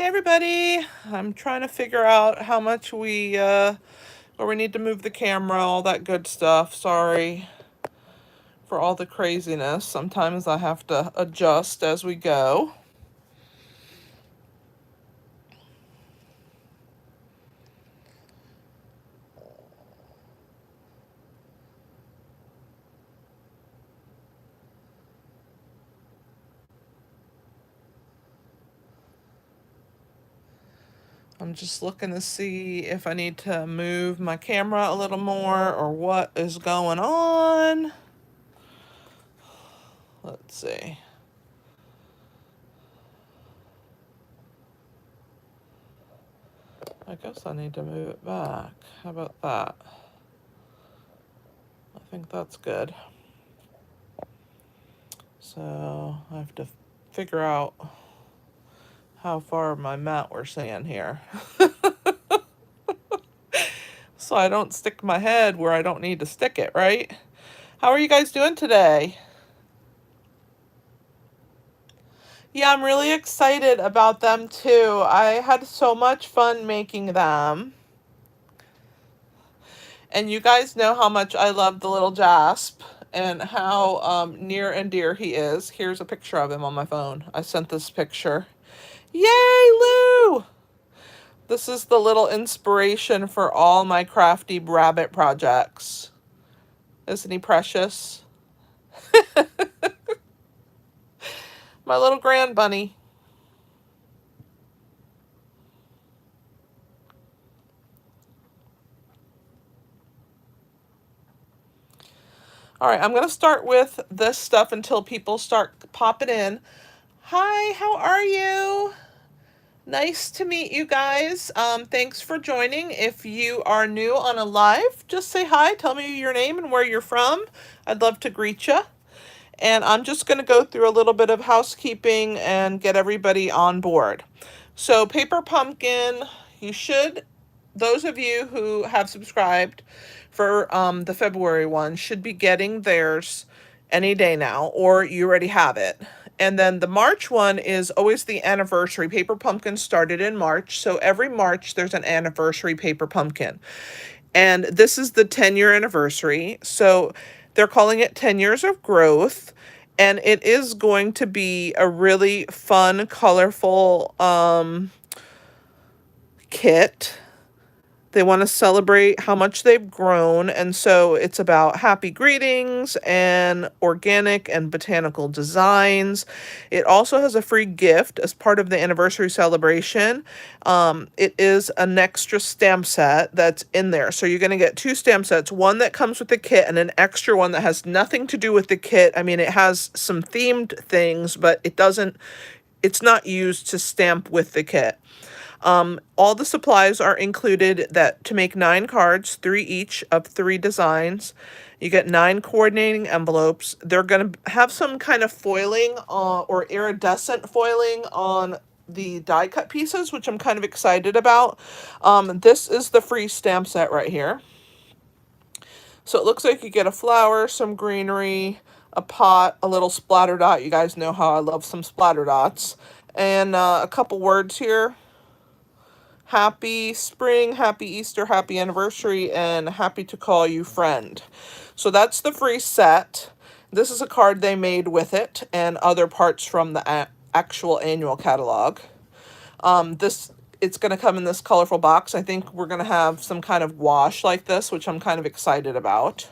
Hey everybody, I'm trying to figure out how much where we need to move the camera, all that good stuff. Sorry for all the craziness. Sometimes I have to adjust as we go. I'm just looking to see if I need to move my camera a little more or what is going on. Let's see. I guess I need to move it back. How about that? I think that's good. So I have to figure out how far my mat we're seeing here. So I don't stick my head where I don't need to stick it, right? How are you guys doing today? Yeah, I'm really excited about them too. I had so much fun making them. And you guys know how much I love the little Jasp and how near and dear he is. Here's a picture of him on my phone. I sent this picture. Yay, Lou! This is the little inspiration for all my crafty rabbit projects. Isn't he precious? My little grand bunny. All right, I'm going to start with this stuff until people start popping in. Hi, how are you? Nice to meet you guys. Thanks for joining. If you are new on a live, just say hi. Tell me your name and where you're from. I'd love to greet you. And I'm just going to go through a little bit of housekeeping and get everybody on board. So Paper Pumpkin, you should, those of you who have subscribed for the February one should be getting theirs any day now, or you already have it. And then the March one is always the anniversary. Paper Pumpkin started in March, so every March there's an anniversary Paper Pumpkin. And this is the 10-year anniversary, so they're calling it 10 Years of Growth. And it is going to be a really fun, colorful kit. They want to celebrate how much they've grown, and so it's about happy greetings and organic and botanical designs. It also has a free gift as part of the anniversary celebration. It is an extra stamp set that's in there. So you're going to get two stamp sets, one that comes with the kit and an extra one that has nothing to do with the kit. I mean, it has some themed things, but it's not used to stamp with the kit. All the supplies are included that to make 9 cards, 3 each of 3 designs. You get 9 coordinating envelopes. They're going to have some kind of foiling or iridescent foiling on the die cut pieces, which I'm kind of excited about. This is the free stamp set right here. So it looks like you get a flower, some greenery, a pot, a little splatter dot. You guys know how I love some splatter dots. And a couple words here. Happy spring, happy Easter, happy anniversary, and happy to call you friend. So that's the free set. This is a card they made with it and other parts from the actual annual catalog. It's going to come in this colorful box. I think we're going to have some kind of wash like this, which I'm kind of excited about.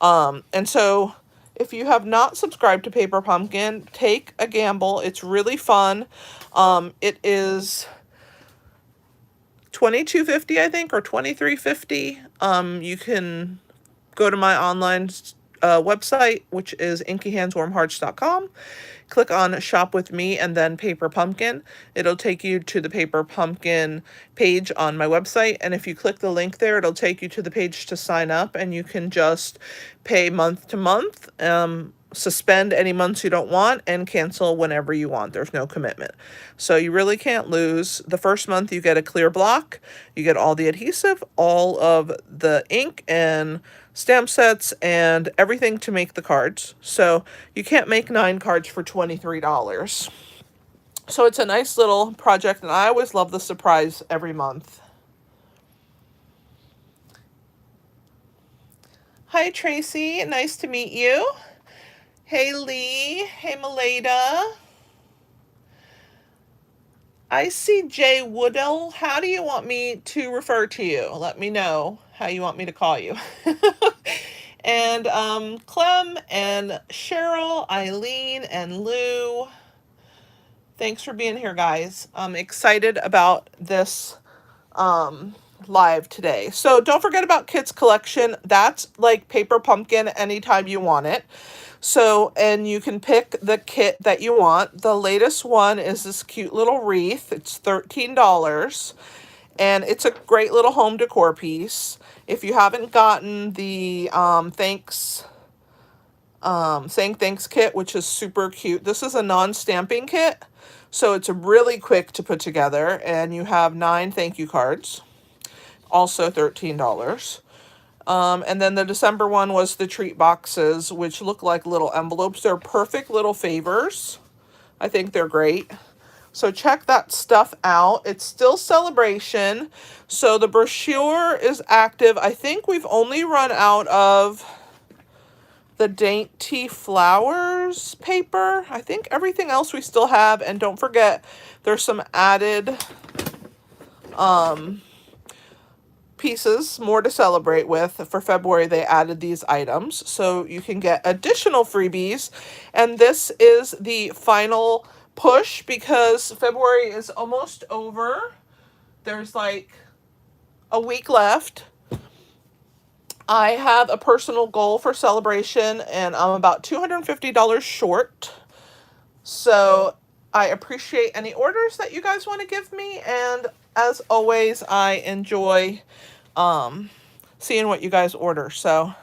And so if you have not subscribed to Paper Pumpkin, take a gamble. It's really fun. It is $22.50, I think, or $23.50. You can go to my online website, which is inkyhandswarmhearts.com. Click on Shop with Me and then Paper Pumpkin. It'll take you to the Paper Pumpkin page on my website. And if you click the link there, it'll take you to the page to sign up. And you can just pay month to month, suspend any months you don't want, and cancel whenever you want. There's no commitment. So you really can't lose. The first month you get a clear block. You get all the adhesive, all of the ink and stamp sets, and everything to make the cards. So you can't make 9 cards for $23. So it's a nice little project, and I always love the surprise every month. Hi, Tracy. Nice to meet you. Hey, Lee. Hey, Maleda. I see Jay Woodell. How do you want me to refer to you? Let me know how you want me to call you. And Clem and Cheryl, Eileen, and Lou. Thanks for being here, guys. I'm excited about this live today. So don't forget about Kit's collection. That's like Paper Pumpkin anytime you want it. So, and you can pick the kit that you want. The latest one is this cute little wreath. It's $13. And it's a great little home decor piece. If you haven't gotten the saying thanks kit, which is super cute. This is a non-stamping kit. So it's really quick to put together. And you have 9 thank you cards. Also $13. And then the December one was the treat boxes, which look like little envelopes. They're perfect little favors. I think they're great. So check that stuff out. It's still celebration. So the brochure is active. I think we've only run out of the Dainty Flowers paper. I think everything else we still have. And don't forget, there's some added pieces more to celebrate with. For February, they added these items, so you can get additional freebies. And this is the final push because February is almost over. There's like a week left. I have a personal goal for celebration, and I'm about $250 short. So I appreciate any orders that you guys want to give me, and as always, I enjoy seeing what you guys order. So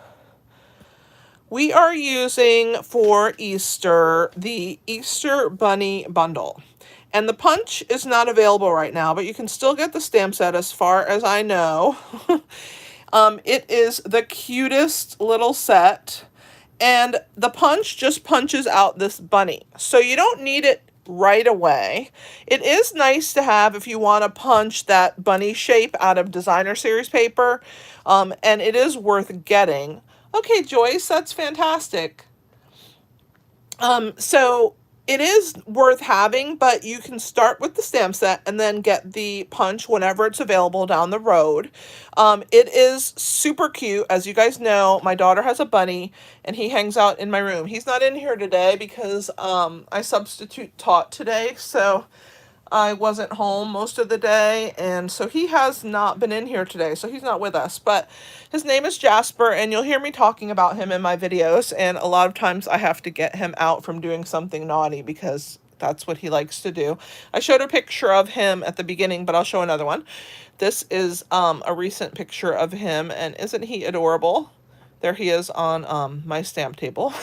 we are using for Easter the Easter Bunny bundle. And the punch is not available right now, but you can still get the stamp set as far as I know. It is the cutest little set. And the punch just punches out this bunny. So you don't need it right away. It is nice to have if you want to punch that bunny shape out of designer series paper. And it is worth getting. Okay, Joyce, that's fantastic. So it is worth having, but you can start with the stamp set and then get the punch whenever it's available down the road. It is super cute. As you guys know, my daughter has a bunny and he hangs out in my room. He's not in here today because I substitute taught today, so I wasn't home most of the day, and so he has not been in here today, so he's not with us. But his name is Jasper, and you'll hear me talking about him in my videos, and a lot of times I have to get him out from doing something naughty because that's what he likes to do. I showed a picture of him at the beginning, but I'll show another one. This is a recent picture of him, and isn't he adorable? There he is on my stamp table.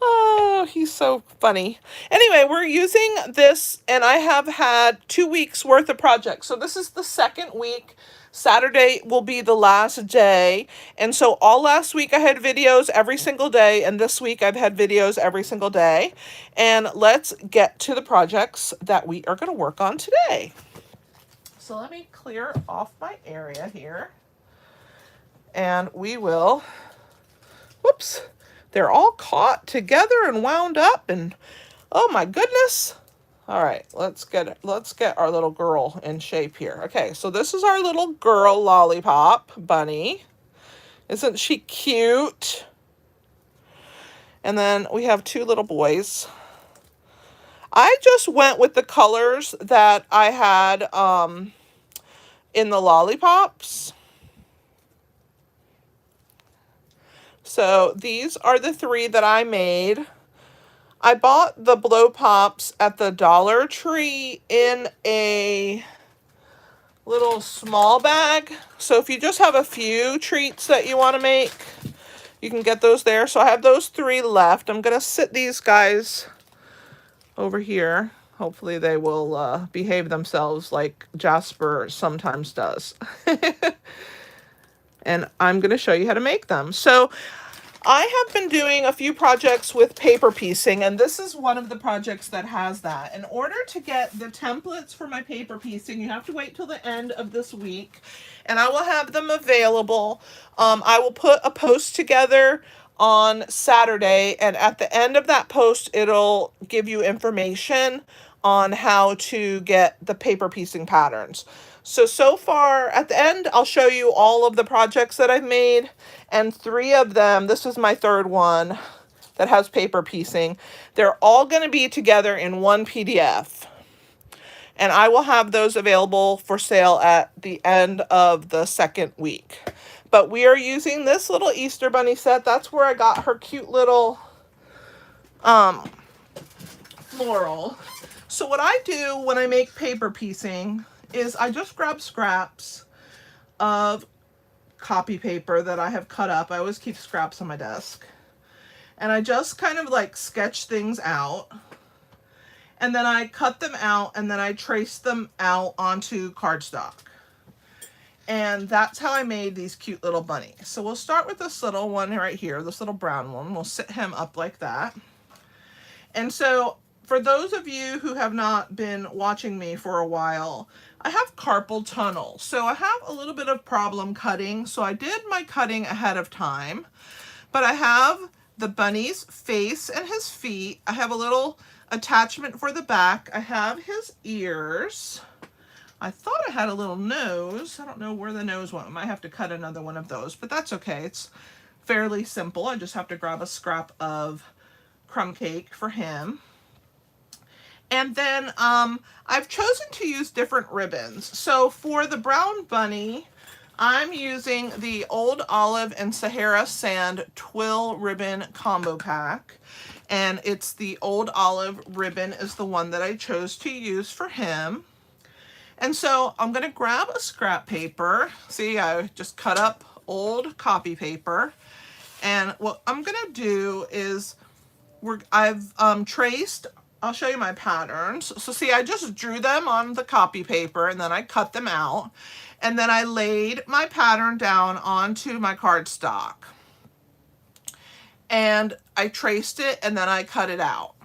Oh, he's so funny. Anyway, we're using this, and I have had 2 weeks worth of projects. So this is the second week. Saturday will be the last day. And so all last week I had videos every single day, and this week I've had videos every single day. And let's get to the projects that we are going to work on today. So let me clear off my area here. And we will, whoops. They're all caught together and wound up, and oh my goodness. All right, let's get our little girl in shape here. Okay, so this is our little girl Lollipop Bunny. Isn't she cute? And then we have 2 little boys. I just went with the colors that I had in the lollipops. So these are the 3 that I made. I bought the blow pops at the Dollar Tree in a little small bag. So if you just have a few treats that you want to make, you can get those there. So I have those 3 left. I'm going to sit these guys over here. Hopefully they will behave themselves like Jasper sometimes does. And I'm going to show you how to make them. So I have been doing a few projects with paper piecing, and this is one of the projects that has that. In order to get the templates for my paper piecing, you have to wait till the end of this week, and I will have them available. I will put a post together on Saturday, and at the end of that post, it'll give you information on how to get the paper piecing patterns. So far at the end, I'll show you all of the projects that I've made, and 3 of them, this is my 3rd one that has paper piecing. They're all going to be together in one PDF. And I will have those available for sale at the end of the 2nd week. But we are using this little Easter bunny set. That's where I got her cute little floral. So what I do when I make paper piecing is I just grab scraps of copy paper that I have cut up. I always keep scraps on my desk. And I just kind of like sketch things out. And then I cut them out and then I trace them out onto cardstock. And that's how I made these cute little bunnies. So we'll start with this little one right here, this little brown one. We'll sit him up like that. And so for those of you who have not been watching me for a while, I have carpal tunnel. So I have a little bit of problem cutting. So I did my cutting ahead of time. But I have the bunny's face and his feet. I have a little attachment for the back. I have his ears. I thought I had a little nose. I don't know where the nose went. I might have to cut another one of those, but that's okay. It's fairly simple. I just have to grab a scrap of crumb cake for him. And then I've chosen to use different ribbons. So for the brown bunny, I'm using the Old Olive and Sahara Sand Twill Ribbon Combo Pack. And it's the Old Olive ribbon is the one that I chose to use for him. And so I'm going to grab a scrap paper. See, I just cut up old copy paper. And what I'm going to do is I've traced, I'll show you my patterns. So see, I just drew them on the copy paper and then I cut them out. And then I laid my pattern down onto my cardstock. And I traced it and then I cut it out.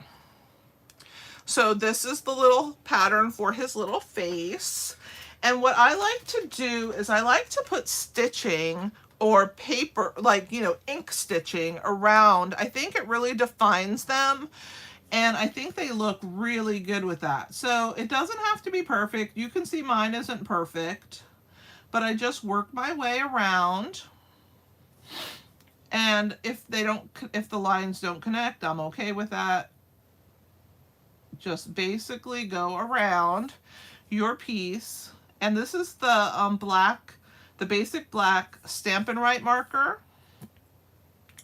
So this is the little pattern for his little face. And what I like to do is I like to put stitching or paper, like, you know, ink stitching around. I think it really defines them. And I think they look really good with that. So it doesn't have to be perfect. You can see mine isn't perfect. But I just work my way around. And if the lines don't connect, I'm okay with that. Just basically go around your piece. And this is the the basic black Stampin' Up marker.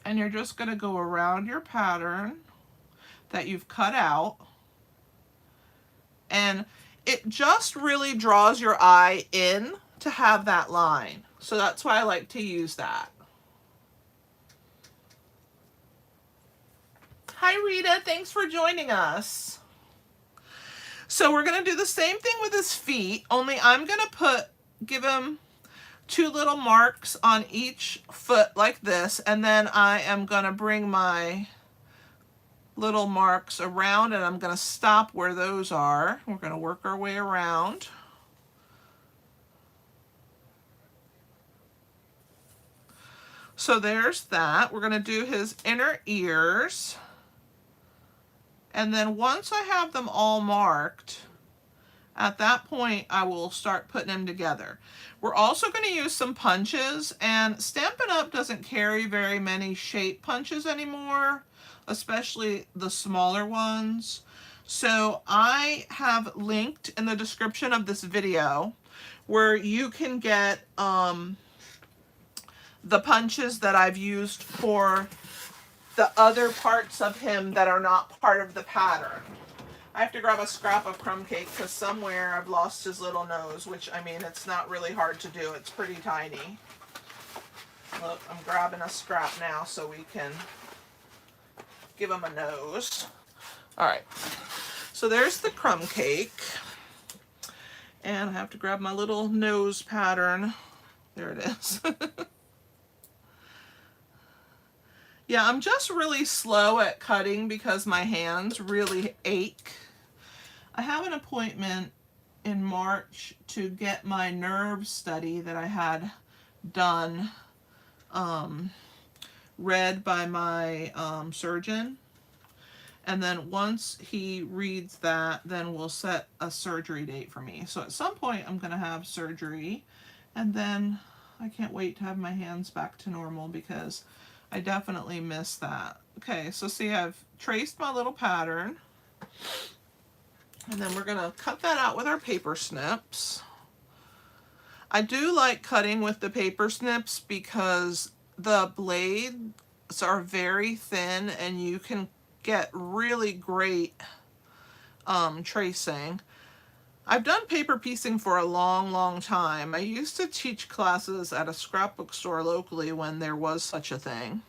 And you're just going to go around your pattern that you've cut out. And it just really draws your eye in to have that line. So that's why I like to use that. Hi Rita, thanks for joining us. So we're going to do the same thing with his feet, only I'm going to give him 2 little marks on each foot like this, and then I am going to bring my little marks around and I'm going to stop where those are. We're going to work our way around. So there's that. We're going to do his inner ears. And then once I have them all marked, at that point I will start putting them together. We're also going to use some punches, and Stampin' Up! Doesn't carry very many shape punches anymore, especially the smaller ones. So I have linked in the description of this video where you can get the punches that I've used for the other parts of him that are not part of the pattern. I have to grab a scrap of crumb cake because somewhere I've lost his little nose, which, I mean, it's not really hard to do. It's pretty tiny. Look, I'm grabbing a scrap now so we can give him a nose. All right, so there's the crumb cake. And I have to grab my little nose pattern. There it is. Yeah, I'm just really slow at cutting because my hands really ache. I have an appointment in March to get my nerve study that I had done, read by my surgeon. And then once he reads that, then we'll set a surgery date for me. So at some point I'm going to have surgery, and then I can't wait to have my hands back to normal because I definitely miss that. Okay, so see, I've traced my little pattern, and then we're going to cut that out with our paper snips. I do like cutting with the paper snips because the blades are very thin and you can get really great tracing. I've done paper piecing for a long time. I used to teach classes at a scrapbook store locally when there was such a thing,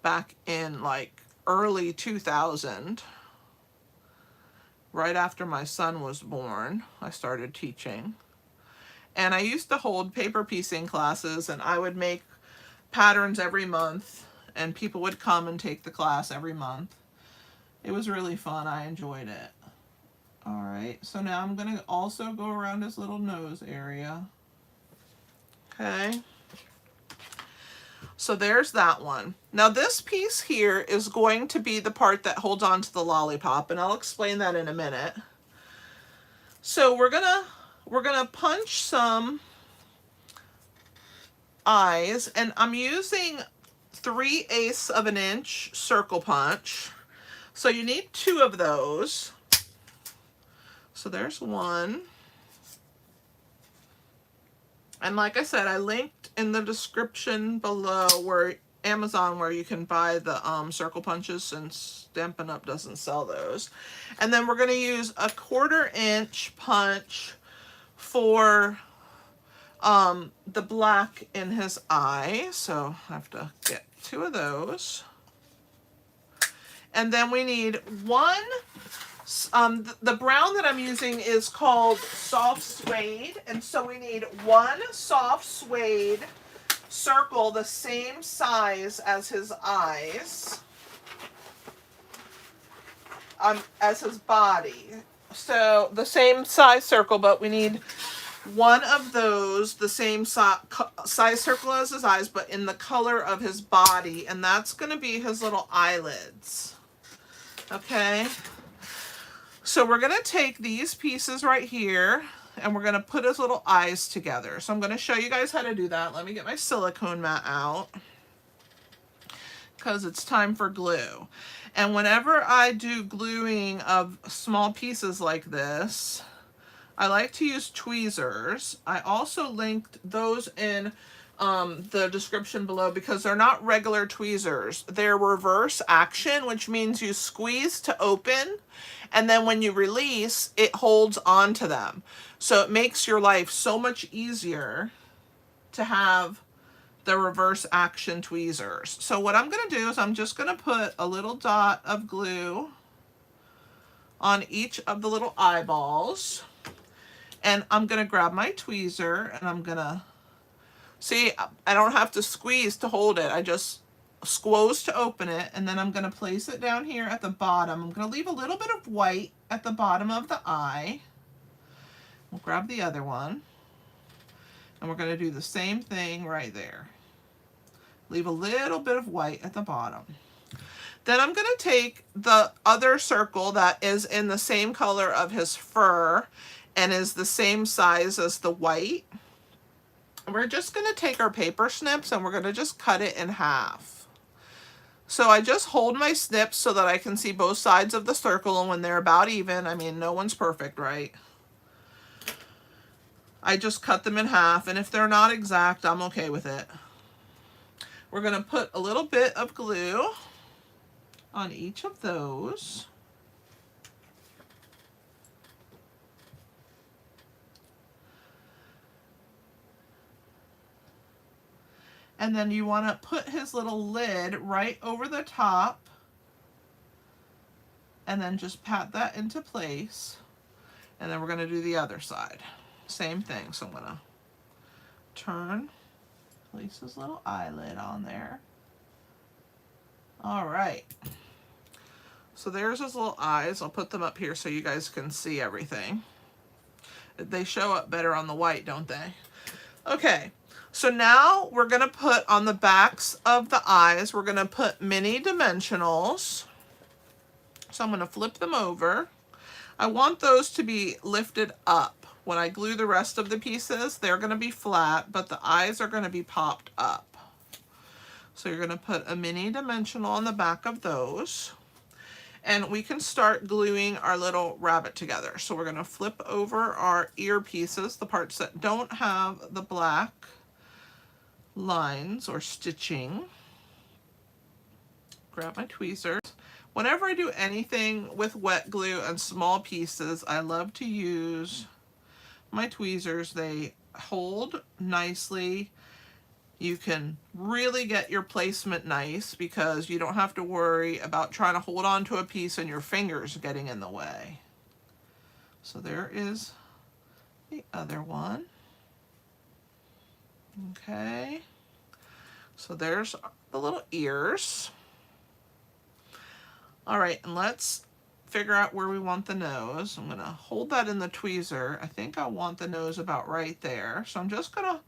back in like early 2000. Right after my son was born, I started teaching. And I used to hold paper piecing classes, and I would make patterns every month, and people would come and take the class every month. It was really fun. I enjoyed it. All right, so now I'm going to also go around his little nose area. Okay. So there's that one. Now this piece here is going to be the part that holds on to the lollipop, and I'll explain that in a minute. So we're gonna punch some eyes, and I'm using 3/8 of an inch circle punch. So you need 2 of those. So there's one. And like I said, I linked in the description below where Amazon, where you can buy the circle punches, since Stampin' Up doesn't sell those. And then we're going to use a 1/4 inch punch for the black in his eye. So I have to get 2 of those. And then we need one, the brown that I'm using is called soft suede. And so we need 1 soft suede circle the same size as his eyes, as his body. So the same size circle, but we need 1 of those, the same size circle as his eyes, but in the color of his body, and that's going to be his little eyelids. Okay, so we're going to take these pieces right here, and we're going to put his little eyes together. So I'm going to show you guys how to do that. Let me get my silicone mat out, because it's time for glue. And whenever I do gluing of small pieces like this, I like to use tweezers. I also linked those in the description below because they're not regular tweezers. They're reverse action, which means you squeeze to open, and then when you release, it holds on to them. So it makes your life so much easier to have the reverse action tweezers. So what I'm going to do is I'm just going to put a little dot of glue on each of the little eyeballs. And I'm going to grab my tweezer, and I'm going to, see, I don't have to squeeze to hold it. I just squoze to open it, and then I'm going to place it down here at the bottom. I'm going to leave a little bit of white at the bottom of the eye. We'll grab the other one, and we're going to do the same thing right there. Leave a little bit of white at the bottom. Then I'm going to take the other circle that is in the same color of his fur and is the same size as the white. We're just going to take our paper snips and we're going to just cut it in half. So I just hold my snips so that I can see both sides of the circle, and when they're about even, I mean, no one's perfect, right? I just cut them in half, and if they're not exact, I'm okay with it. We're going to put a little bit of glue on each of those. And then you want to put his little lid right over the top, and then just pat that into place. And then we're going to do the other side. Same thing. So I'm going to turn, place his little eyelid on there. All right. So there's his little eyes. I'll put them up here so you guys can see everything. They show up better on the white, don't they? Okay. So now we're going to put on the backs of the eyes, we're going to put mini dimensionals. So I'm going to flip them over. I want those to be lifted up. When I glue the rest of the pieces, they're going to be flat, but the eyes are going to be popped up. So you're going to put a mini dimensional on the back of those. And we can start gluing our little rabbit together. So we're going to flip over our ear pieces, the parts that don't have the black lines or stitching. Grab my tweezers. Whenever I do anything with wet glue and small pieces, I love to use my tweezers. They hold nicely. You can really get your placement nice because you don't have to worry about trying to hold on to a piece and your fingers getting in the way. So there is the other one. Okay. So there's the little ears. All right, and let's figure out where we want the nose. I'm gonna hold that in the tweezer. I think I want the nose about right there. So I'm just gonna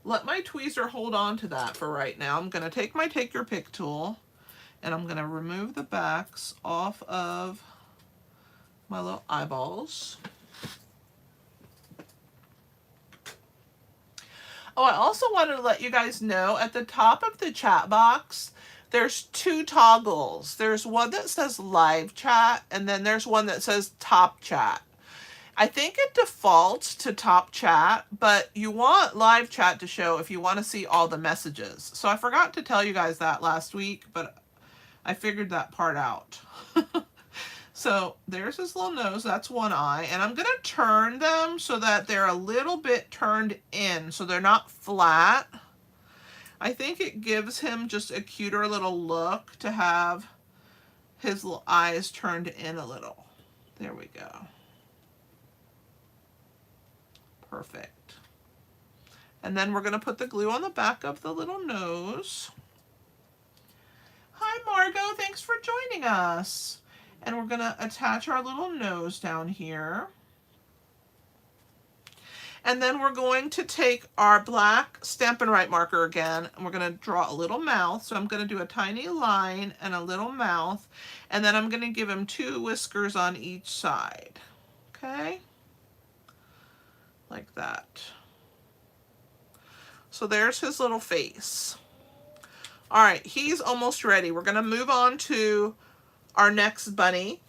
let my tweezer hold on to that for right now. I'm gonna take my Take Your Pick tool and I'm gonna remove the backs off of my little eyeballs. Oh, I also wanted to let you guys know at the top of the chat box, there's two toggles. There's one that says live chat and then there's one that says top chat. I think it defaults to top chat, but you want live chat to show if you want to see all the messages. So I forgot to tell you guys that last week, but I figured that part out. So there's his little nose, that's one eye, and I'm going to turn them so that they're a little bit turned in, so they're not flat. I think it gives him just a cuter little look to have his little eyes turned in a little. There we go. Perfect. And then we're going to put the glue on the back of the little nose. Hi Margot, thanks for joining us. And we're going to attach our little nose down here. And then we're going to take our black Stampin' Up marker again, and we're going to draw a little mouth. So I'm going to do a tiny line and a little mouth, and then I'm going to give him two whiskers on each side. Okay? Like that. So there's his little face. All right, he's almost ready. We're going to move on to our next bunny.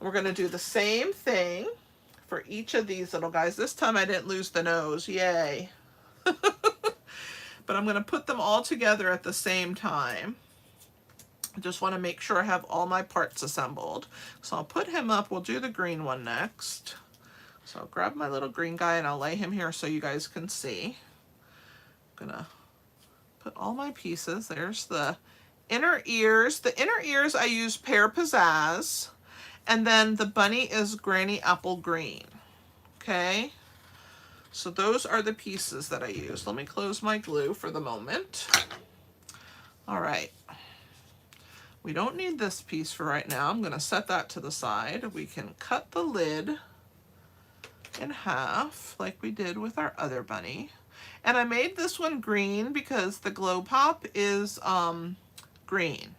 We're going to do the same thing for each of these little guys. This time I didn't lose the nose. Yay. But I'm going to put them all together at the same time. I just want to make sure I have all my parts assembled. So I'll put him up. We'll do the green one next. So I'll grab my little green guy and I'll lay him here so you guys can see. I'm going to put all my pieces. There's the inner ears. The inner ears I use Pear Pizzazz. And then the bunny is Granny Apple Green. Okay. So those are the pieces that I use. Let me close my glue for the moment. All right. We don't need this piece for right now. I'm going to set that to the side. We can cut the lid in half like we did with our other bunny. And I made this one green because the Glow Pop is green.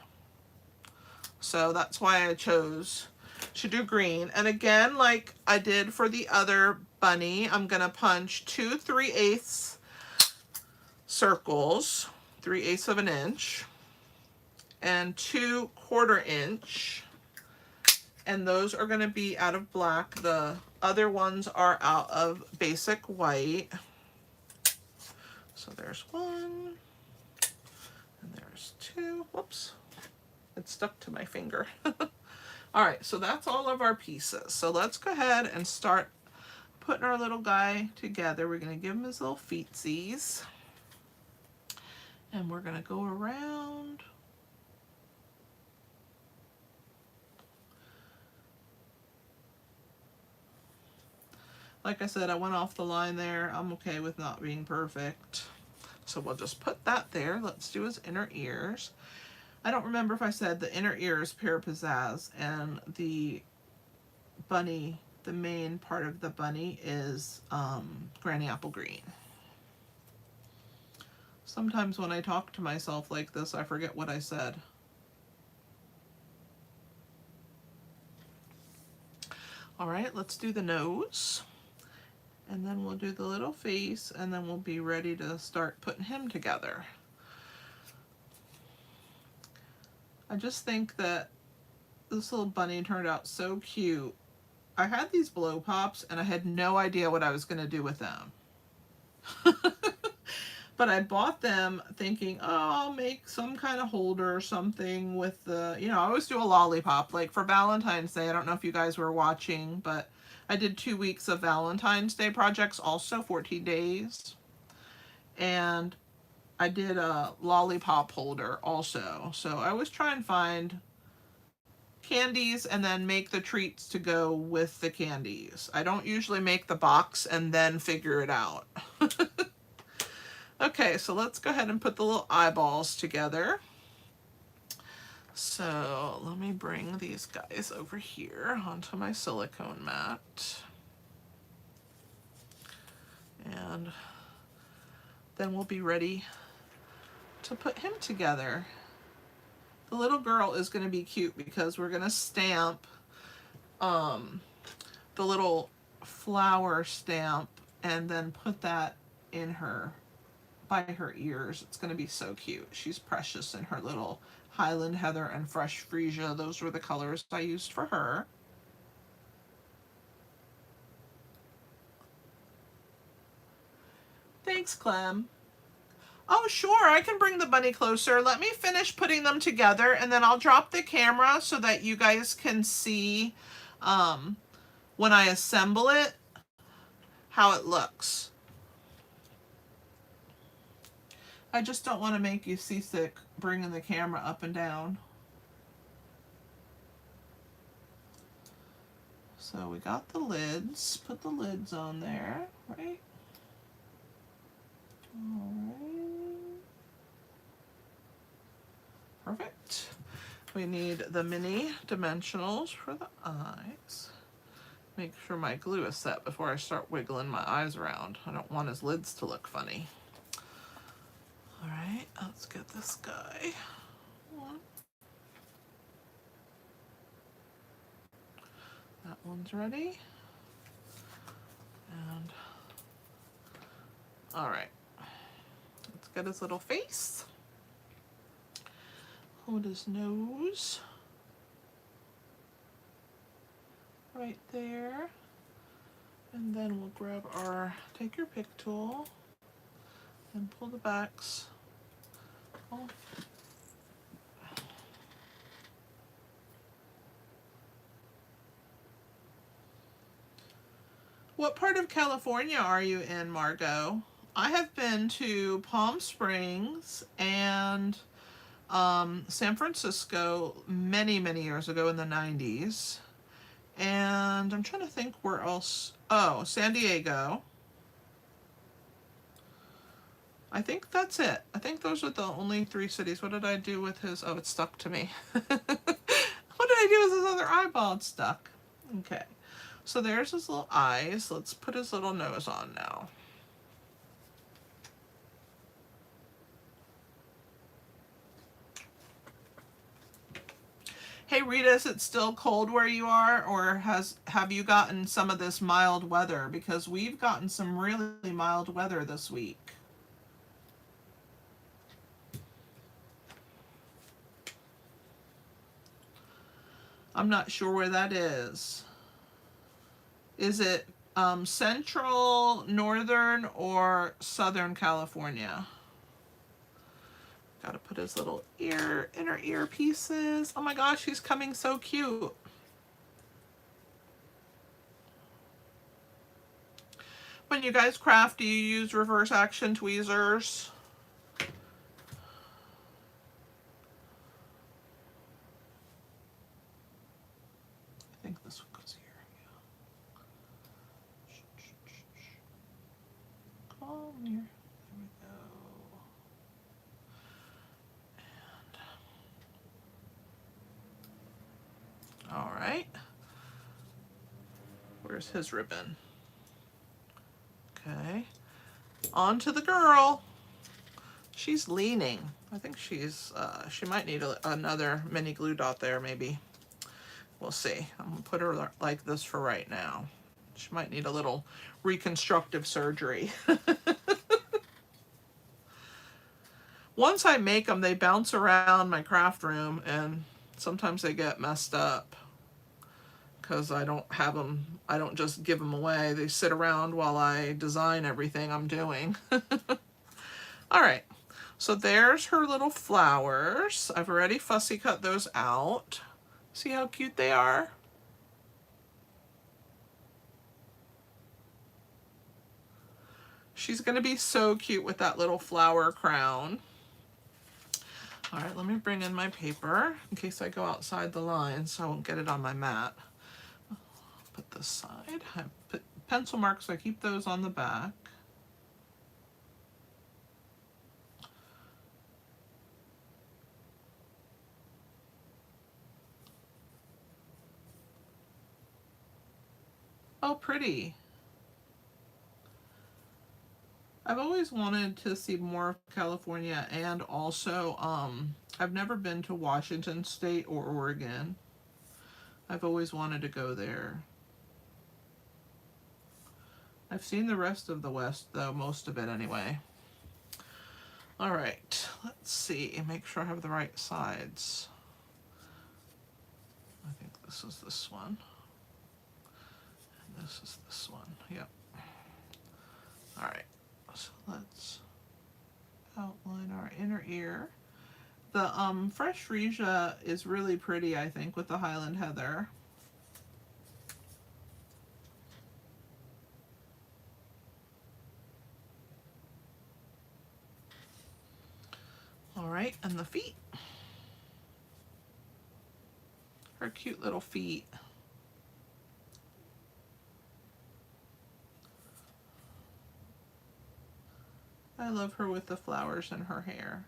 So that's why I chose to do green. And again, like I did for the other bunny, I'm going to punch 2 3/8 circles, 3/8 of an inch, and 2 1/4 inch. And those are going to be out of black. The other ones are out of basic white. So there's 1, and there's 2. Whoops, it stuck to my finger. All right, so that's all of our pieces. So let's go ahead and start putting our little guy together. We're going to give him his little feetsies. And we're going to go around. Like I said, I went off the line there. I'm okay with not being perfect. So we'll just put that there. Let's do his inner ears. I don't remember if I said the inner ear is Pear Pizzazz, and the bunny, the main part of the bunny is Granny Apple Green. Sometimes when I talk to myself like this, I forget what I said. All right, let's do the nose. And then we'll do the little face, and then we'll be ready to start putting him together. I just think that this little bunny turned out so cute. I had these blow pops and I had no idea what I was going to do with them. But I bought them thinking, oh, I'll make some kind of holder or something with the, you know, I always do a lollipop. Like for Valentine's Day, I don't know if you guys were watching, but I did 2 weeks of Valentine's Day projects, also 14 days. And I did a lollipop holder also. So I always try and find candies and then make the treats to go with the candies. I don't usually make the box and then figure it out. Okay, so let's go ahead and put the little eyeballs together. So let me bring these guys over here onto my silicone mat. And then we'll be ready to put him together. The little girl is going to be cute because we're going to stamp the little flower stamp and then put that in her, by her ears. It's going to be so cute. She's precious in her little Highland Heather and Fresh Freesia. Those were the colors I used for her. Thanks, Clem. Oh, sure, I can bring the bunny closer. Let me finish putting them together, and then I'll drop the camera so that you guys can see when I assemble it, how it looks. I just don't want to make you seasick bringing the camera up and down. So we got the lids. Put the lids on there, right? All right. Perfect. We need the mini dimensionals for the eyes. Make sure my glue is set before I start wiggling my eyes around. I don't want his lids to look funny. All right, let's get this guy. That one's ready. And all right, let's get his little face. Hold his nose right there. And then we'll grab our, take your pick tool and pull the backs off. What part of California are you in, Margot? I have been to Palm Springs and San Francisco many, many years ago in the 90s. And I'm trying to think where else. Oh, San Diego. I think that's it. I think those are the only 3 cities. What did I do with his? Oh, it stuck to me. What did I do with his other eyeball? It's stuck. Okay. So there's his little eyes. Let's put his little nose on now. Hey Rita, is it still cold where you are, or have you gotten some of this mild weather? Because we've gotten some really mild weather this week. I'm not sure where that is. Is it central, northern, or southern California? Gotta put his little inner ear pieces. Oh my gosh, he's coming so cute. When you guys craft, do you use reverse action tweezers? I think this one goes here. Yeah. Come here. There we go. And There's his ribbon. Okay, on to the girl. She's leaning. I think she's, she might need another mini glue dot there, maybe. We'll see. I'm gonna put her like this for right now. She might need a little reconstructive surgery. Once I make them, they bounce around my craft room and sometimes they get messed up because I don't have them, I don't just give them away. They sit around while I design everything I'm doing. All right, so there's her little flowers. I've already fussy cut those out. See how cute they are? She's gonna be so cute with that little flower crown. All right, let me bring in my paper in case I go outside the lines so I won't get it on my mat. Put this side. I put pencil marks, so I keep those on the back. Oh, pretty. I've always wanted to see more of California, and also I've never been to Washington State or Oregon. I've always wanted to go there. I've seen the rest of the West though, most of it anyway. All right, let's see, make sure I have the right sides. I think this is this one. And this is this one, yep. All right, so let's outline our inner ear. The fresh freesia is really pretty, I think, with the Highland Heather. All right, and the feet. Her cute little feet. I love her with the flowers in her hair.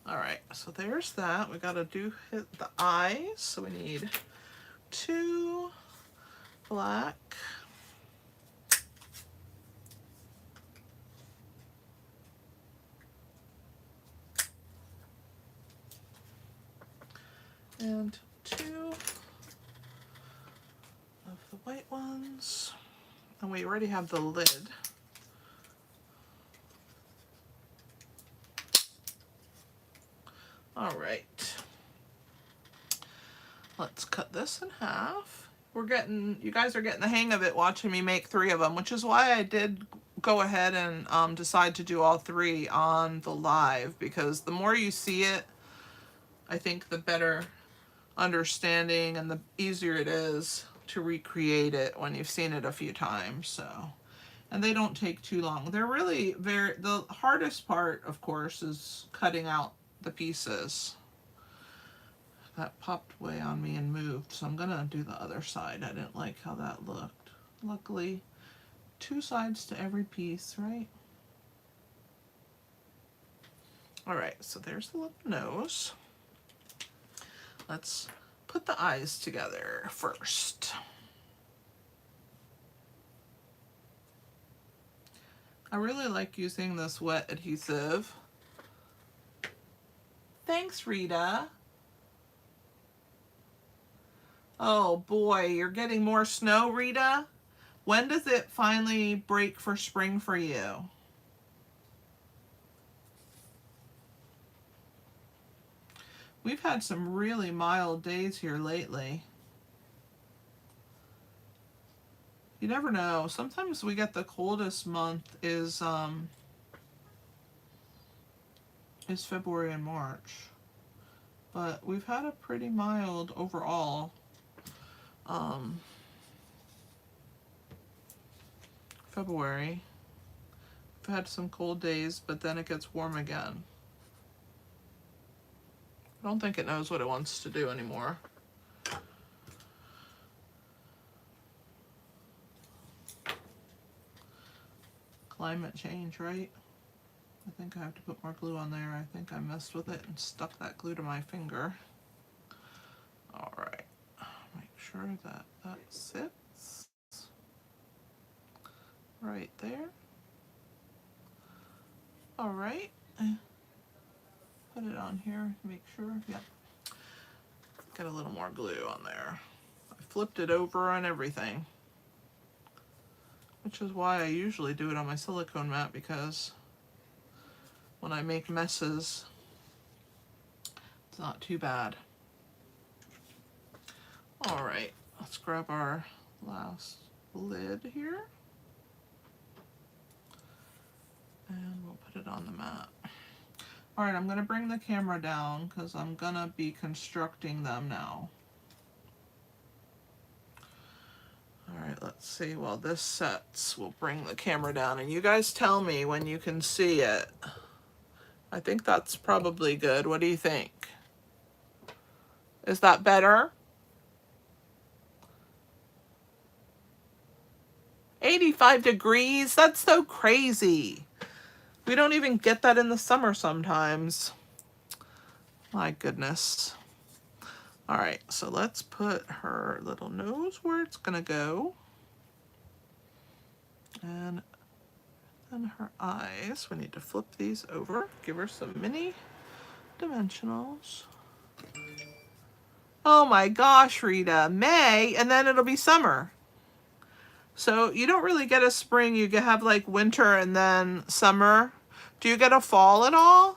All right, so there's that. We gotta hit the eyes. So we need 2 black. And 2 of the white ones. And we already have the lid. All right. Let's cut this in half. You guys are getting the hang of it watching me make 3 of them, which is why I did go ahead and decide to do all 3 on the live, because the more you see it, I think the better understanding and the easier it is to recreate it when you've seen it a few times. So, and they don't take too long. They're really the hardest part, of course, is cutting out the pieces. That popped way on me and moved, so I'm gonna do the other side. I didn't like how that looked. Luckily, 2 sides to every piece, right? All right, so there's the little nose. Let's put the eyes together first. I really like using this wet adhesive. Thanks, Rita. Oh boy, you're getting more snow, Rita? When does it finally break for spring for you? We've had some really mild days here lately. You never know. Sometimes we get the coldest month is February and March. But we've had a pretty mild overall February. We've had some cold days, but then it gets warm again. I don't think it knows what it wants to do anymore. Climate change, right? I think I have to put more glue on there. I think I messed with it and stuck that glue to my finger. All right, make sure sure that that sits right there. All right, put it on here, make sure, yep. Get a little more glue on there. I flipped it over and everything, which is why I usually do it on my silicone mat, because when I make messes, it's not too bad. All right, let's grab our last lid here. And we'll put it on the mat. All right, I'm gonna bring the camera down because I'm gonna be constructing them now. All right, let's see, while this sets, we'll bring the camera down and you guys tell me when you can see it. I think that's probably good. What do you think? Is that better? 85 degrees? That's so crazy. We don't even get that in the summer sometimes. My goodness. All right, so let's put her little nose where it's gonna go. And then her eyes, we need to flip these over, give her some mini dimensionals. Oh my gosh, Rita, May, and then it'll be summer. So you don't really get a spring, you have like winter and then summer. Do you get a fall at all?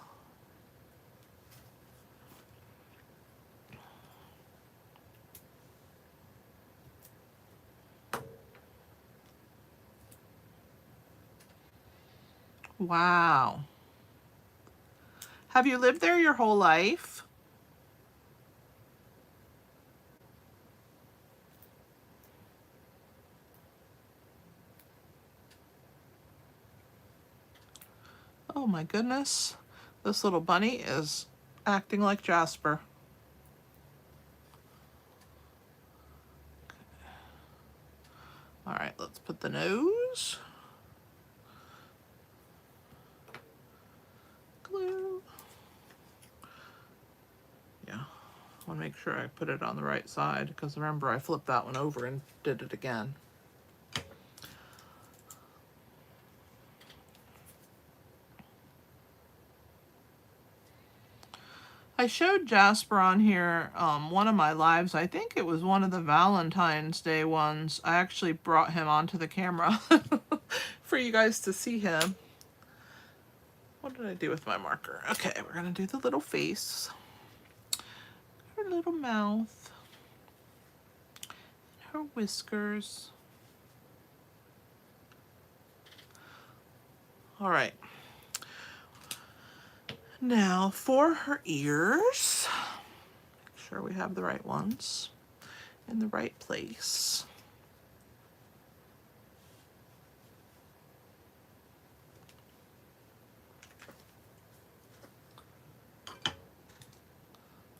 Wow. Have you lived there your whole life? Oh my goodness. This little bunny is acting like Jasper. All right, let's put the nose. Glue. Yeah, I want to make sure I put it on the right side because remember I flipped that one over and did it again. I showed Jasper on here one of my lives. I think it was one of the Valentine's Day ones. I actually brought him onto the camera for you guys to see him. What did I do with my marker? Okay, we're gonna do the little face, her little mouth, her whiskers. All right. Now for her ears, make sure we have the right ones in the right place.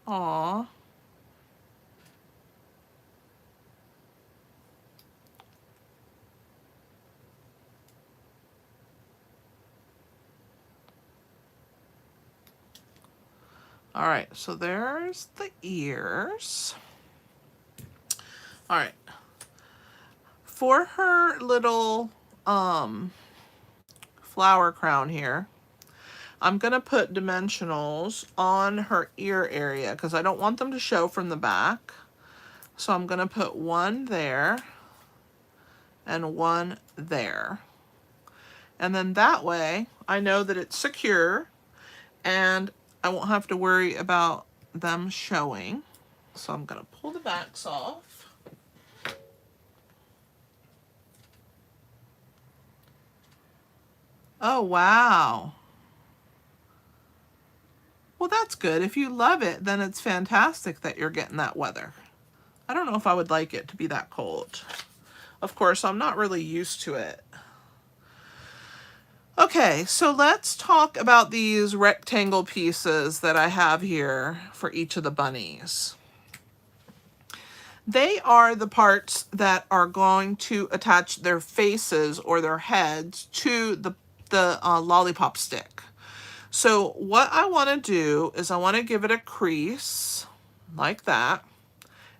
Aww. All right, so there's the ears. All right. For her little flower crown here, I'm gonna put dimensionals on her ear area because I don't want them to show from the back. So I'm gonna put one there and one there. And then that way I know that it's secure and I won't have to worry about them showing. So I'm gonna pull the backs off. Oh, wow. Well, that's good. If you love it, then it's fantastic that you're getting that weather. I don't know if I would like it to be that cold. Of course, I'm not really used to it. Okay, so let's talk about these rectangle pieces that I have here for each of the bunnies. They are the parts that are going to attach their faces or their heads to the lollipop stick. So what I want to do is I want to give it a crease like that.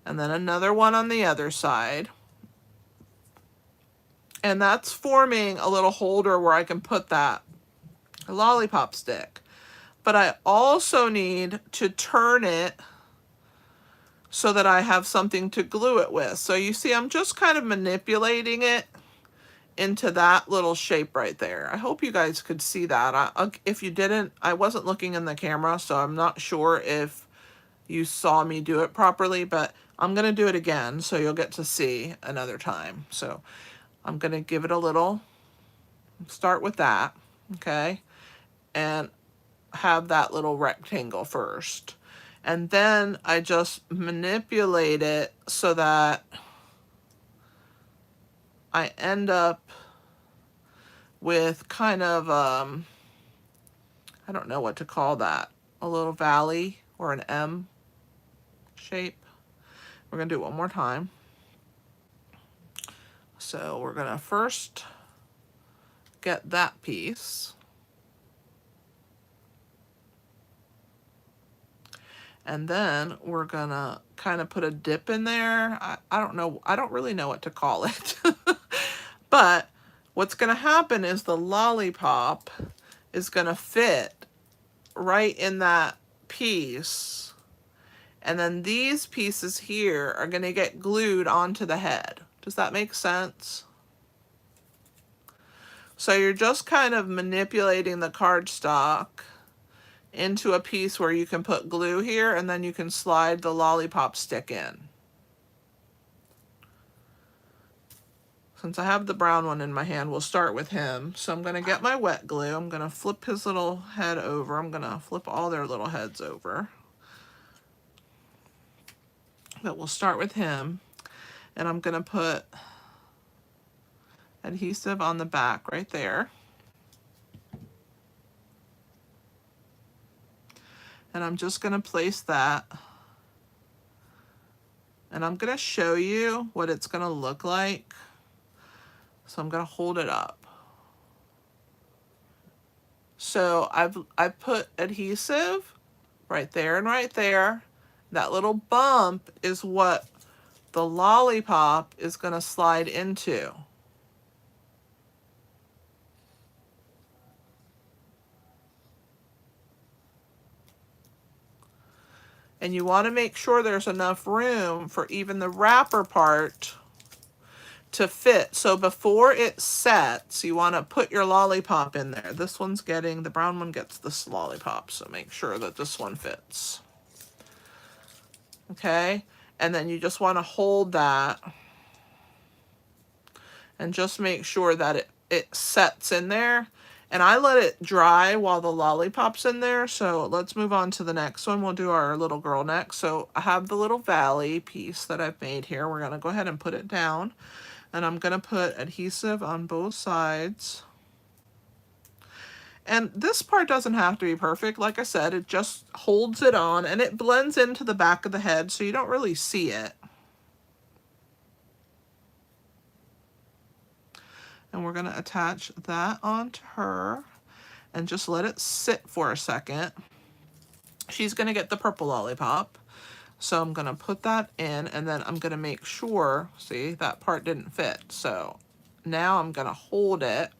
And then another one on the other side. And that's forming a little holder where I can put that lollipop stick. But I also need to turn it so that I have something to glue it with. So you see, I'm just kind of manipulating it into that little shape right there. I hope you guys could see that. If you didn't, I wasn't looking in the camera, so I'm not sure if you saw me do it properly, but I'm gonna do it again so you'll get to see another time. So I'm gonna give it a little, start with that, okay? And have that little rectangle first. And then I just manipulate it so that I end up with kind of, I don't know what to call that, a little valley or an M shape. We're gonna do it one more time. So we're gonna first get that piece. And then we're gonna kind of put a dip in there. I don't know, I don't really know what to call it. But what's gonna happen is the lollipop is gonna fit right in that piece. And then these pieces here are gonna get glued onto the head. Does that make sense? So you're just kind of manipulating the cardstock into a piece where you can put glue here, and then you can slide the lollipop stick in. Since I have the brown one in my hand, we'll start with him. So I'm gonna get my wet glue. I'm gonna flip his little head over. I'm gonna flip all their little heads over. But we'll start with him. And I'm gonna put adhesive on the back right there. And I'm just gonna place that. And I'm gonna show you what it's gonna look like. So I'm gonna hold it up. So I've put adhesive right there and right there. That little bump is what the lollipop is gonna slide into. And you want to make sure there's enough room for even the wrapper part to fit. So before it sets, you want to put your lollipop in there. This one's getting, the brown one gets this lollipop, so make sure that this one fits. Okay, and then you just want to hold that and just make sure that it sets in there. And I let it dry while the lollipop's in there. So let's move on to the next one. We'll do our little girl next. So I have the little valley piece that I've made here. We're gonna go ahead and put it down. And I'm gonna put adhesive on both sides. And this part doesn't have to be perfect. Like I said, it just holds it on and it blends into the back of the head so you don't really see it. And we're gonna attach that onto her and just let it sit for a second. She's gonna get the purple lollipop. So I'm gonna put that in and then I'm gonna make sure, see, that part didn't fit. So now I'm gonna hold it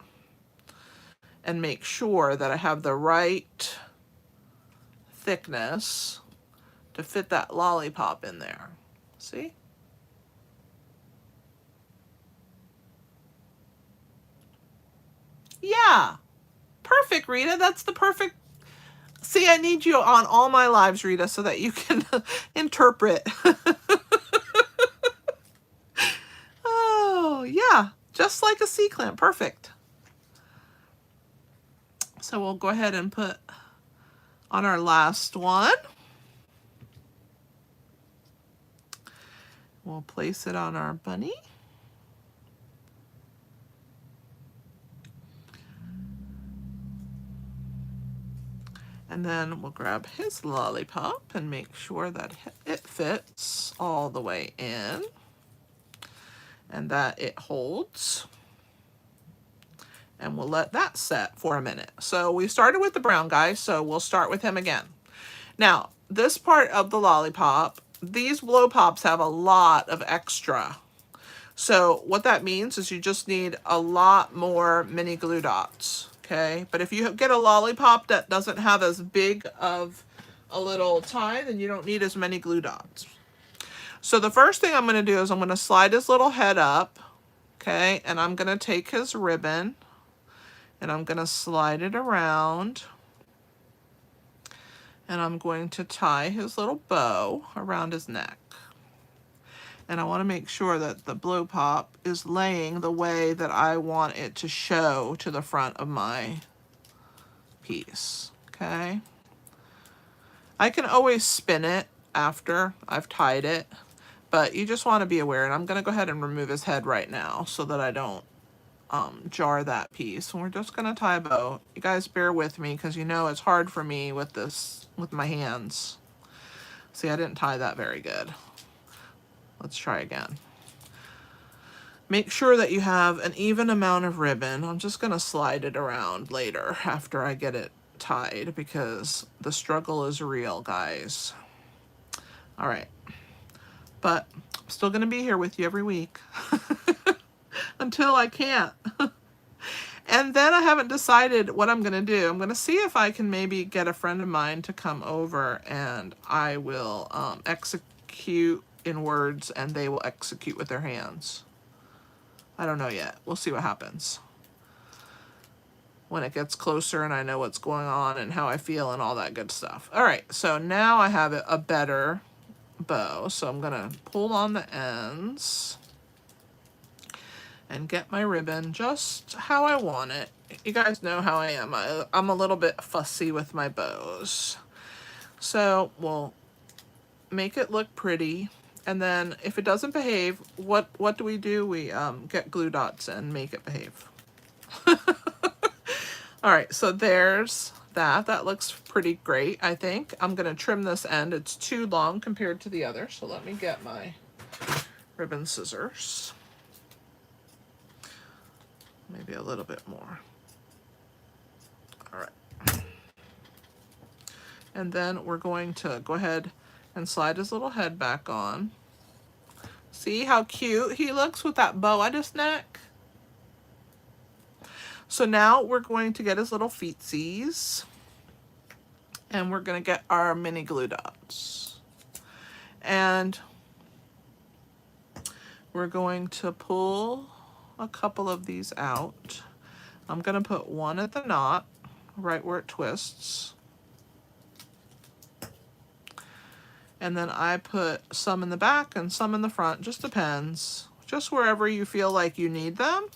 and make sure that I have the right thickness to fit that lollipop in there. See? Yeah, perfect, Rita. That's the perfect. See, I need you on all my lives, Rita, so that you can interpret. Oh, yeah, just like a C-clamp. Perfect. So we'll go ahead and put on our last one. We'll place it on our bunny. And then we'll grab his lollipop and make sure that it fits all the way in and that it holds. And we'll let that set for a minute. So we started with the brown guy, so we'll start with him again. Now, this part of the lollipop these blow pops have a lot of extra. So what that means is you just need a lot more mini glue dots, okay? But if you get a lollipop that doesn't have as big of a little tie, then you don't need as many glue dots. So the first thing I'm going to do is I'm going to slide his little head up, okay? And I'm going to take his ribbon and I'm going to slide it around. And I'm going to tie his little bow around his neck. And I want to make sure that the blow pop is laying the way that I want it to show to the front of my piece, okay? I can always spin it after I've tied it, but you just want to be aware. And I'm going to go ahead and remove his head right now so that I don't jar that piece. And we're just going to tie a bow. You guys bear with me because you know it's hard for me with this, with my hands. See, I didn't tie that very good. Let's try again. Make sure that you have an even amount of ribbon. I'm just going to slide it around later after I get it tied because the struggle is real, guys. All right. But I'm still going to be here with you every week until I can't. And then I haven't decided what I'm going to do. I'm going to see if I can maybe get a friend of mine to come over and I will execute in words and they will execute with their hands. I don't know yet. We'll see what happens when it gets closer and I know what's going on and how I feel and all that good stuff. All right, so now I have a better bow. So I'm going to pull on the ends and get my ribbon just how I want it. You guys know how I am. I'm a little bit fussy with my bows. So we'll make it look pretty. And then if it doesn't behave, what do? We get glue dots and make it behave. All right, so there's that. That looks pretty great, I think. I'm going to trim this end. It's too long compared to the other, so let me get my ribbon scissors. Maybe a little bit more. All right. And then we're going to go ahead and slide his little head back on. See how cute he looks with that bow on his neck? So now we're going to get his little feetsies. And we're going to get our mini glue dots. And we're going to pull a couple of these out. I'm going to put one at the knot, right where it twists. And then I put some in the back and some in the front, just depends. Just wherever you feel like you need them.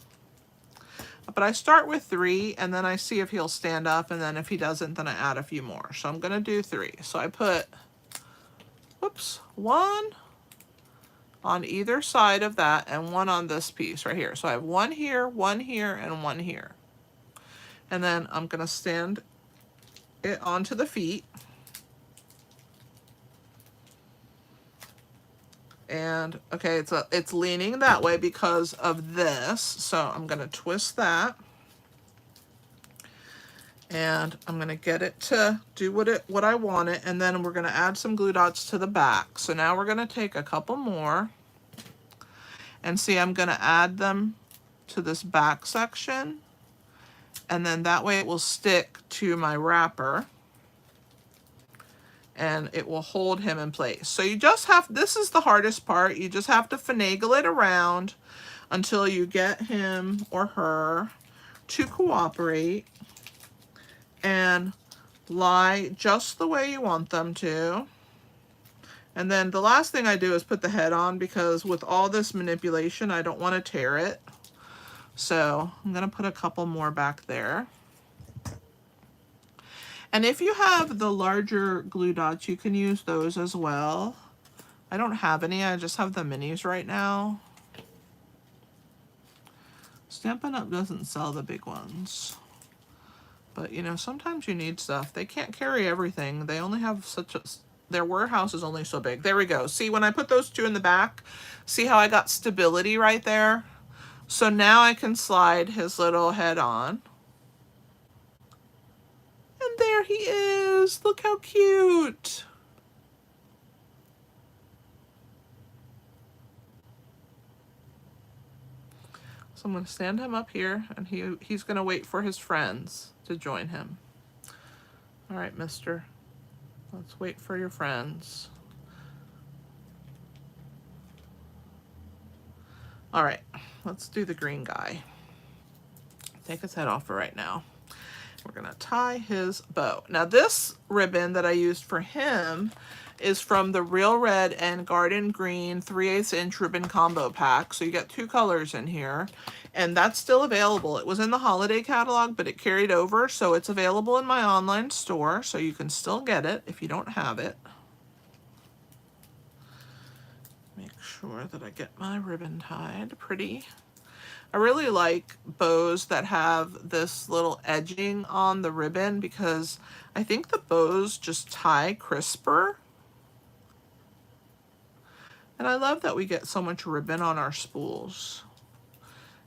But I start with 3 and then I see if he'll stand up, and then if he doesn't, then I add a few more. So I'm gonna do 3. So I put, whoops, 1 on either side of that and 1 on this piece right here. So I have 1 here, 1 here, and 1 here. And then I'm gonna stand it onto the feet. And okay, it's leaning that way because of this. So I'm gonna twist that. And I'm gonna get it to do what I want it, and then we're gonna add some glue dots to the back. So now we're gonna take a couple more, and see, I'm gonna add them to this back section, and then that way it will stick to my wrapper, and it will hold him in place. So you just have, this is the hardest part, you just have to finagle it around until you get him or her to cooperate and lie just the way you want them to. And then the last thing I do is put the head on, because with all this manipulation, I don't want to tear it. So I'm going to put a couple more back there. And if you have the larger glue dots, you can use those as well. I don't have any, I just have the minis right now. Stampin' Up! Doesn't sell the big ones. But, you know, sometimes you need stuff. They can't carry everything. They only have their warehouse is only so big. There we go. See, when I put those 2 in the back, see how I got stability right there? So now I can slide his little head on. And there he is. Look how cute. So I'm going to stand him up here, and he's going to wait for his friends to join him. All right, mister. Let's wait for your friends. All right, let's do the green guy. Take his head off for right now. We're gonna tie his bow. Now this ribbon that I used for him is from the Real Red and Garden Green 3/8 inch ribbon combo pack. So you got 2 colors in here, and that's still available. It was in the holiday catalog, but it carried over, so it's available in my online store, so you can still get it if you don't have it. Make sure that I get my ribbon tied pretty. I really like bows that have this little edging on the ribbon because I think the bows just tie crisper. And I love that we get so much ribbon on our spools.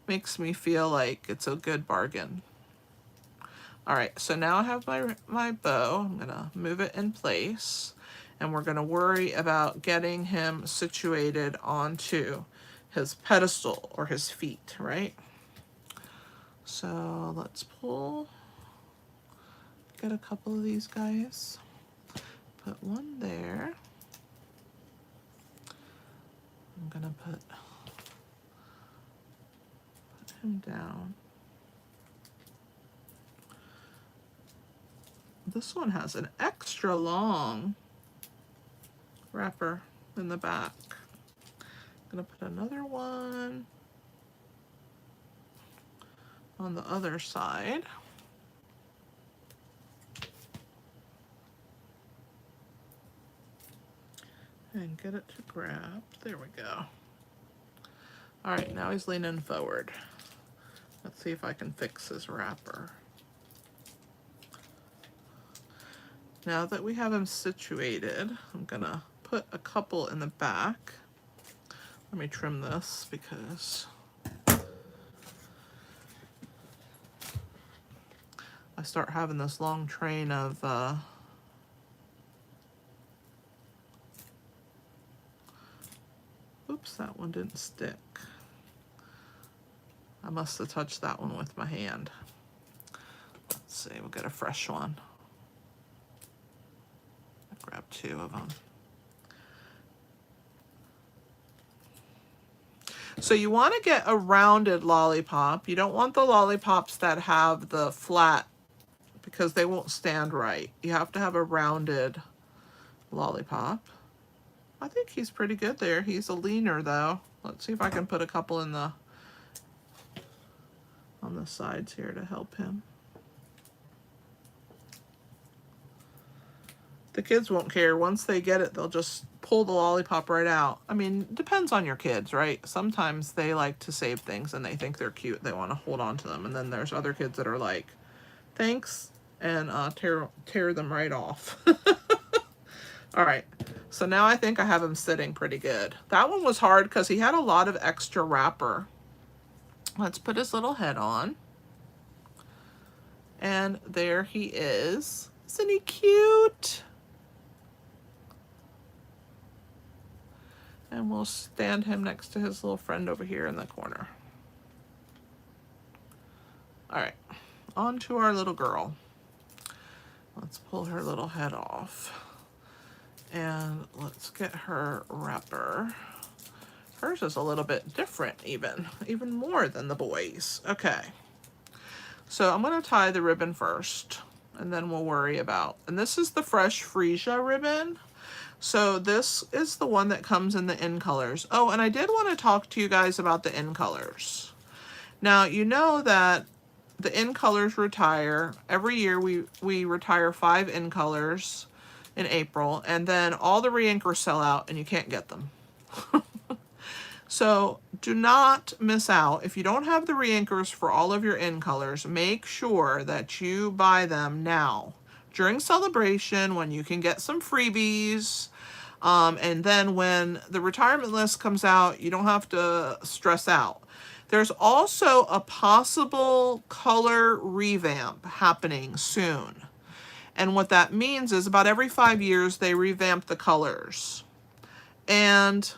Makes me feel like it's a good bargain. All right, so now I have my bow. I'm gonna move it in place, and we're gonna worry about getting him situated onto his pedestal or his feet, right? So let's get a couple of these guys. Put one there. I'm gonna put him down. This one has an extra long wrapper in the back. I'm gonna put another one on the other side. And get it to grab. There we go. All right, now he's leaning forward. Let's see if I can fix his wrapper. Now that we have him situated, I'm gonna put a couple in the back. Let me trim this because I start having this long train of oops, that one didn't stick. I must have touched that one with my hand. Let's see, we'll get a fresh one. I'll grab 2 of them. So you want to get a rounded lollipop. You don't want the lollipops that have the flat because they won't stand right. You have to have a rounded lollipop. I think he's pretty good there. He's a leaner though. Let's see if I can put a couple in on the sides here to help him. The kids won't care. Once they get it, they'll just pull the lollipop right out. I mean, depends on your kids, right? Sometimes they like to save things and they think they're cute. They want to hold on to them. And then there's other kids that are like, thanks, and tear them right off. All right, so now I think I have him sitting pretty good. That one was hard because he had a lot of extra wrapper. Let's put his little head on. And there he is. Isn't he cute? And we'll stand him next to his little friend over here in the corner. All right, on to our little girl. Let's pull her little head off. And let's get her wrapper. Hers is a little bit different even more than the boys. Okay, so I'm gonna tie the ribbon first and then we'll worry about, and this is the Fresh Freesia ribbon. So this is the one that comes in the in colors. Oh, and I did want to talk to you guys about the in colors. Now, you know that the in colors retire. Every year we retire 5 in colors in April, and then all the re-inkers sell out and you can't get them. So do not miss out. If you don't have the re-inkers for all of your in colors, make sure that you buy them now during celebration when you can get some freebies. And then when the retirement list comes out, you don't have to stress out. There's also a possible color revamp happening soon. And what that means is about every 5 years, they revamp the colors. And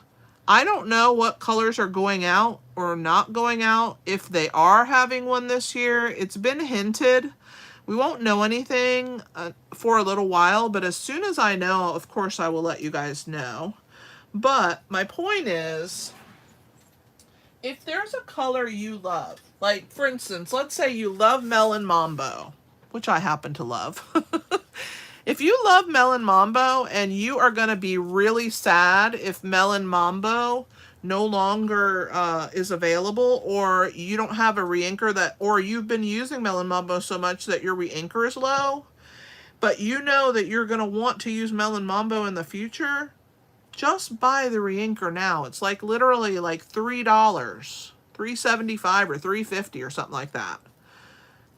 I don't know what colors are going out or not going out. If they are having one this year, it's been hinted. We won't know anything for a little while, but as soon as I know, of course, I will let you guys know. But my point is, if there's a color you love, like for instance, let's say you love Melon Mambo, which I happen to love. If you love Melon Mambo and you are going to be really sad if Melon Mambo no longer is available, or you don't have a reinker that, or you've been using Melon Mambo so much that your reinker is low, but you know that you're going to want to use Melon Mambo in the future, just buy the reinker now. It's like literally like $3, $3.75 or $3.50 or something like that.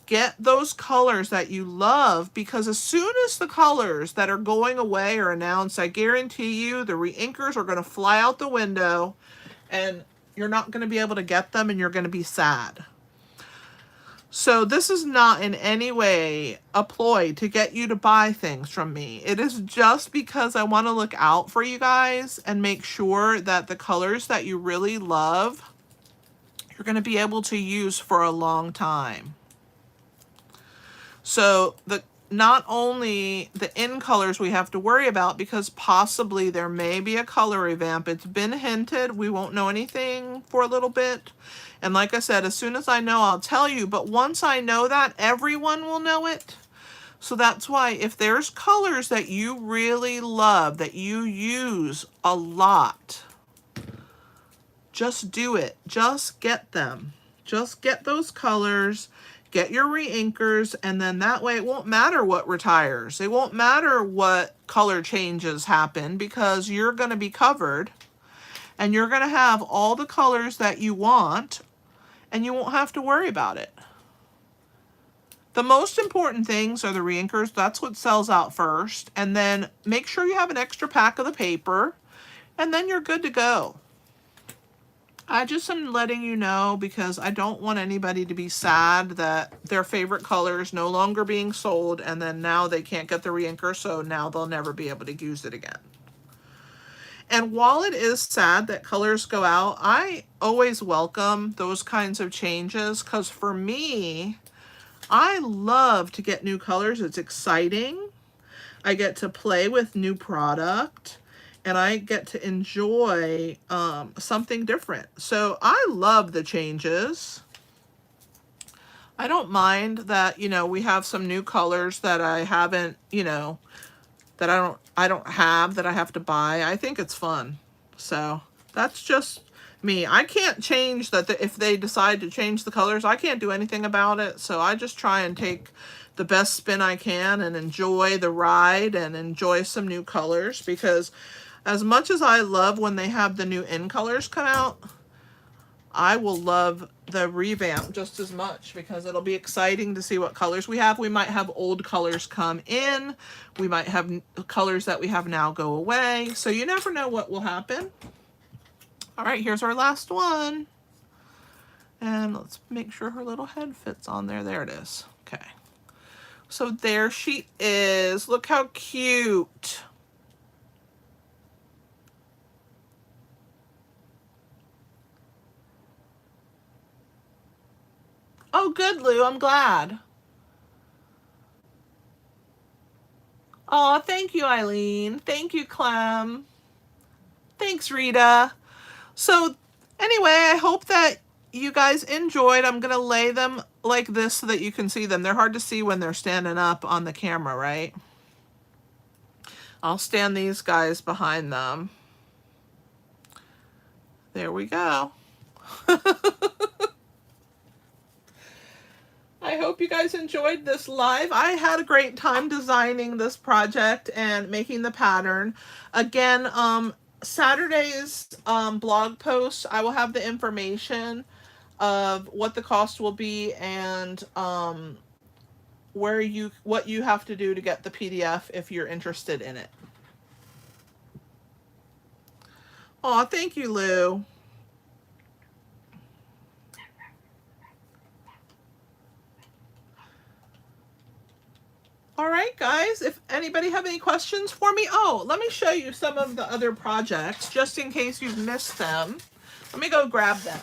Get those colors that you love, because as soon as the colors that are going away are announced, I guarantee you the reinkers are going to fly out the window and you're not going to be able to get them and you're going to be sad. So this is not in any way a ploy to get you to buy things from me. It is just because I want to look out for you guys and make sure that the colors that you really love, you're going to be able to use for a long time. So not only the in colors we have to worry about, because possibly there may be a color revamp. It's been hinted. We won't know anything for a little bit. And like I said, as soon as I know, I'll tell you. But once I know that, everyone will know it. So that's why if there's colors that you really love, that you use a lot, just do it. Just get them. Just get those colors. Get your reinkers, and then that way it won't matter what retires. It won't matter what color changes happen, because you're going to be covered and you're going to have all the colors that you want and you won't have to worry about it. The most important things are the reinkers. That's what sells out first. And then make sure you have an extra pack of the paper, and then you're good to go. I just am letting you know because I don't want anybody to be sad that their favorite color is no longer being sold and then now they can't get the reinker, so now they'll never be able to use it again. And while it is sad that colors go out, I always welcome those kinds of changes, because for me, I love to get new colors. It's exciting. I get to play with new product. And I get to enjoy something different. So I love the changes. I don't mind that, you know, we have some new colors that I haven't, you know, that I don't have, that I have to buy. I think it's fun. So that's just me. I can't change that. If they decide to change the colors, I can't do anything about it. So I just try and take the best spin I can and enjoy the ride and enjoy some new colors, because as much as I love when they have the new in colors come out, I will love the revamp just as much, because it'll be exciting to see what colors we have. We might have old colors come in. We might have colors that we have now go away. So you never know what will happen. All right, here's our last one. And let's make sure her little head fits on there. There it is. Okay. So there she is. Look how cute. Oh, good, Lou. I'm glad. Oh, thank you, Eileen. Thank you, Clem. Thanks, Rita. So anyway, I hope that you guys enjoyed. I'm going to lay them like this so that you can see them. They're hard to see when they're standing up on the camera, right? I'll stand these guys behind them. There we go. I hope you guys enjoyed this live. I had a great time designing this project and making the pattern. Again, Saturday's blog post, I will have the information of what the cost will be and what you have to do to get the PDF if you're interested in it. Aw, thank you, Lou. All right, guys, if anybody have any questions for me. Oh, let me show you some of the other projects just in case you've missed them. Let me go grab them.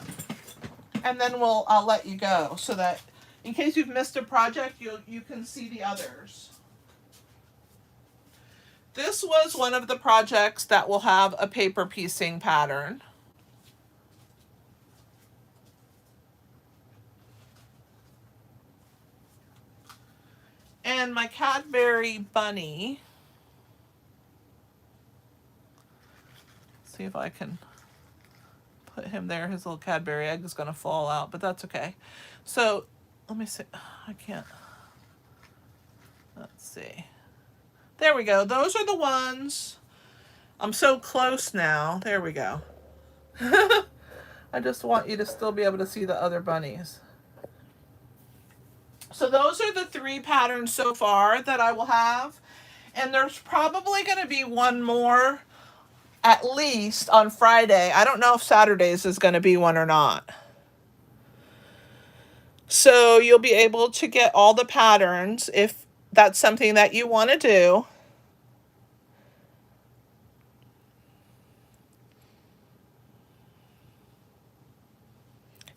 and then I'll let you go so that in case you've missed a project, you can see the others. This was one of the projects that will have a paper piecing pattern. And my Cadbury bunny, see if I can put him there. His little Cadbury egg is going to fall out, but that's okay. So let me see. I can't. Let's see. There we go. Those are the ones. I'm so close now. There we go. I just want you to still be able to see the other bunnies. So those are the 3 patterns so far that I will have. And there's probably going to be one more at least on Friday. I don't know if Saturdays is going to be one or not. So you'll be able to get all the patterns if that's something that you want to do.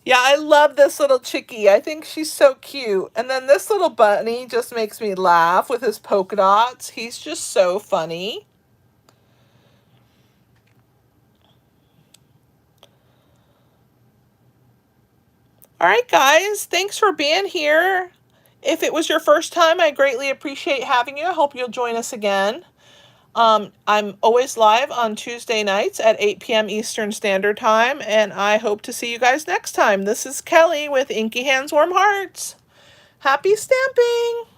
Yeah, I love this little chickie. I think she's so cute. And then this little bunny just makes me laugh with his polka dots. He's just so funny. All right, guys, thanks for being here. If it was your first time, I greatly appreciate having you. I hope you'll join us again. I'm always live on Tuesday nights at 8 p.m. Eastern Standard Time, and I hope to see you guys next time. This is Kelly with Inky Hands Warm Hearts. Happy stamping!